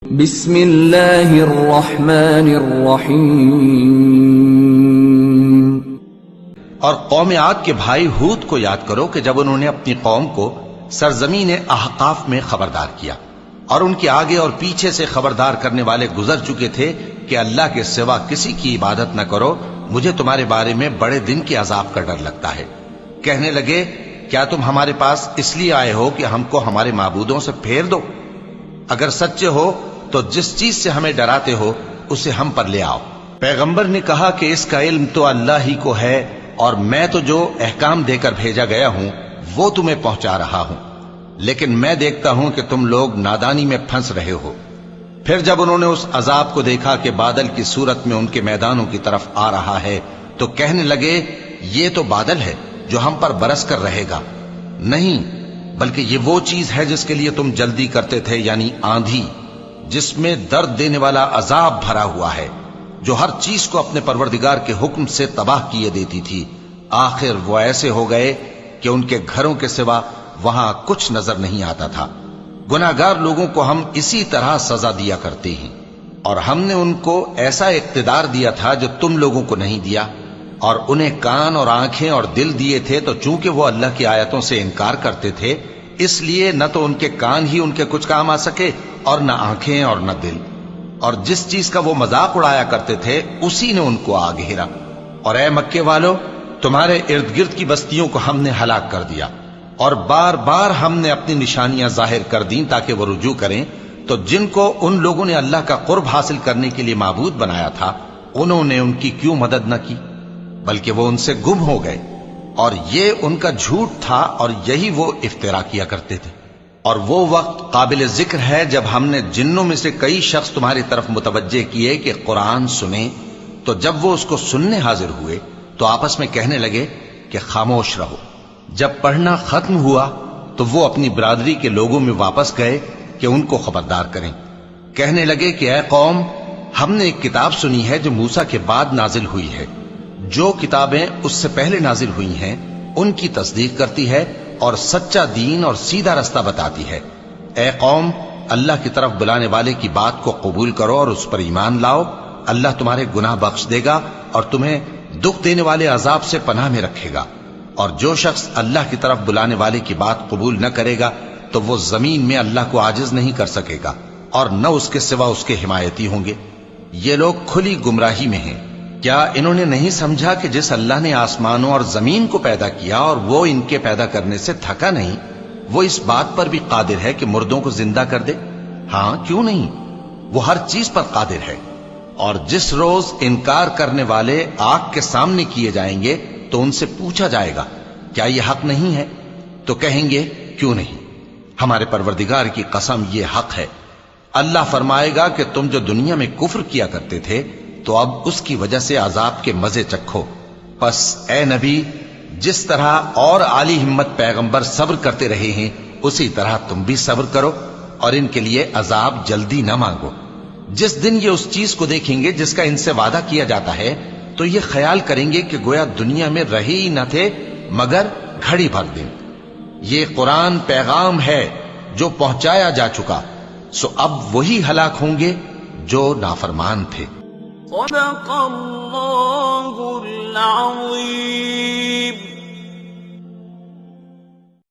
بسم اللہ الرحمن الرحیم۔ اور قوم عاد کے بھائی ہود کو یاد کرو کہ جب انہوں نے اپنی قوم کو سرزمین احقاف میں خبردار کیا اور ان کے آگے اور پیچھے سے خبردار کرنے والے گزر چکے تھے کہ اللہ کے سوا کسی کی عبادت نہ کرو، مجھے تمہارے بارے میں بڑے دن کے عذاب کا ڈر لگتا ہے۔ کہنے لگے کیا تم ہمارے پاس اس لیے آئے ہو کہ ہم کو ہمارے معبودوں سے پھیر دو؟ اگر سچے ہو تو جس چیز سے ہمیں ڈراتے ہو اسے ہم پر لے آؤ۔ پیغمبر نے کہا کہ اس کا علم تو اللہ ہی کو ہے، اور میں تو جو احکام دے کر بھیجا گیا ہوں وہ تمہیں پہنچا رہا ہوں، لیکن میں دیکھتا ہوں کہ تم لوگ نادانی میں پھنس رہے ہو۔ پھر جب انہوں نے اس عذاب کو دیکھا کہ بادل کی صورت میں ان کے میدانوں کی طرف آ رہا ہے تو کہنے لگے یہ تو بادل ہے جو ہم پر برس کر رہے گا۔ نہیں، بلکہ یہ وہ چیز ہے جس کے لیے تم جلدی کرتے تھے، یعنی آندھی، جس میں درد دینے والا عذاب بھرا ہوا ہے، جو ہر چیز کو اپنے پروردگار کے حکم سے تباہ کیے دیتی تھی۔ آخر وہ ایسے ہو گئے کہ ان کے گھروں کے سوا وہاں کچھ نظر نہیں آتا تھا۔ گناہگار لوگوں کو ہم اسی طرح سزا دیا کرتے ہیں، اور ہم نے ان کو ایسا اقتدار دیا تھا جو تم لوگوں کو نہیں دیا، اور انہیں کان اور آنکھیں اور دل دیے تھے، تو چونکہ وہ اللہ کی آیتوں سے انکار کرتے تھے اس لیے نہ تو ان کے کان ہی ان کے کچھ کام آ سکے اور نہ آنکھیں اور نہ دل، اور جس چیز کا وہ مذاق اڑایا کرتے تھے اسی نے ان کو آ گھیرا۔ اور اے مکے والو، تمہارے ارد گرد کی بستیوں کو ہم نے ہلاک کر دیا، اور بار بار ہم نے اپنی نشانیاں ظاہر کر دیں تاکہ وہ رجوع کریں، تو جن کو ان لوگوں نے اللہ کا قرب حاصل کرنے کے لیے معبود بنایا تھا انہوں نے ان کی کیوں مدد نہ کی، بلکہ وہ ان سے گم ہو گئے، اور یہ ان کا جھوٹ تھا اور یہی وہ افترا کیا کرتے تھے۔ اور وہ وقت قابل ذکر ہے جب ہم نے جنوں میں سے کئی شخص تمہاری طرف متوجہ کیے کہ قرآن سنیں، تو جب وہ اس کو سننے حاضر ہوئے تو آپس میں کہنے لگے کہ خاموش رہو۔ جب پڑھنا ختم ہوا تو وہ اپنی برادری کے لوگوں میں واپس گئے کہ ان کو خبردار کریں۔ کہنے لگے کہ اے قوم، ہم نے ایک کتاب سنی ہے جو موسیٰ کے بعد نازل ہوئی ہے، جو کتابیں اس سے پہلے نازل ہوئی ہیں ان کی تصدیق کرتی ہے اور سچا دین اور سیدھا رستہ بتاتی ہے۔ اے قوم، اللہ کی طرف بلانے والے کی بات کو قبول کرو اور اس پر ایمان لاؤ، اللہ تمہارے گناہ بخش دے گا اور تمہیں دکھ دینے والے عذاب سے پناہ میں رکھے گا۔ اور جو شخص اللہ کی طرف بلانے والے کی بات قبول نہ کرے گا تو وہ زمین میں اللہ کو عاجز نہیں کر سکے گا، اور نہ اس کے سوا اس کے حمایتی ہوں گے۔ یہ لوگ کھلی گمراہی میں ہیں۔ کیا انہوں نے نہیں سمجھا کہ جس اللہ نے آسمانوں اور زمین کو پیدا کیا اور وہ ان کے پیدا کرنے سے تھکا نہیں، وہ اس بات پر بھی قادر ہے کہ مردوں کو زندہ کر دے؟ ہاں، کیوں نہیں، وہ ہر چیز پر قادر ہے۔ اور جس روز انکار کرنے والے آگ کے سامنے کیے جائیں گے تو ان سے پوچھا جائے گا کیا یہ حق نہیں ہے؟ تو کہیں گے کیوں نہیں، ہمارے پروردگار کی قسم یہ حق ہے۔ اللہ فرمائے گا کہ تم جو دنیا میں کفر کیا کرتے تھے تو اب اس کی وجہ سے عذاب کے مزے چکھو۔ پس اے نبی، جس طرح اور عالی ہمت پیغمبر صبر کرتے رہے ہیں اسی طرح تم بھی صبر کرو، اور ان کے لیے عذاب جلدی نہ مانگو۔ جس دن یہ اس چیز کو دیکھیں گے جس کا ان سے وعدہ کیا جاتا ہے تو یہ خیال کریں گے کہ گویا دنیا میں رہے ہی نہ تھے مگر گھڑی بھر دن۔ یہ قرآن پیغام ہے جو پہنچایا جا چکا، سو اب وہی ہلاک ہوں گے جو نافرمان تھے۔ صدق اللہ العظیم۔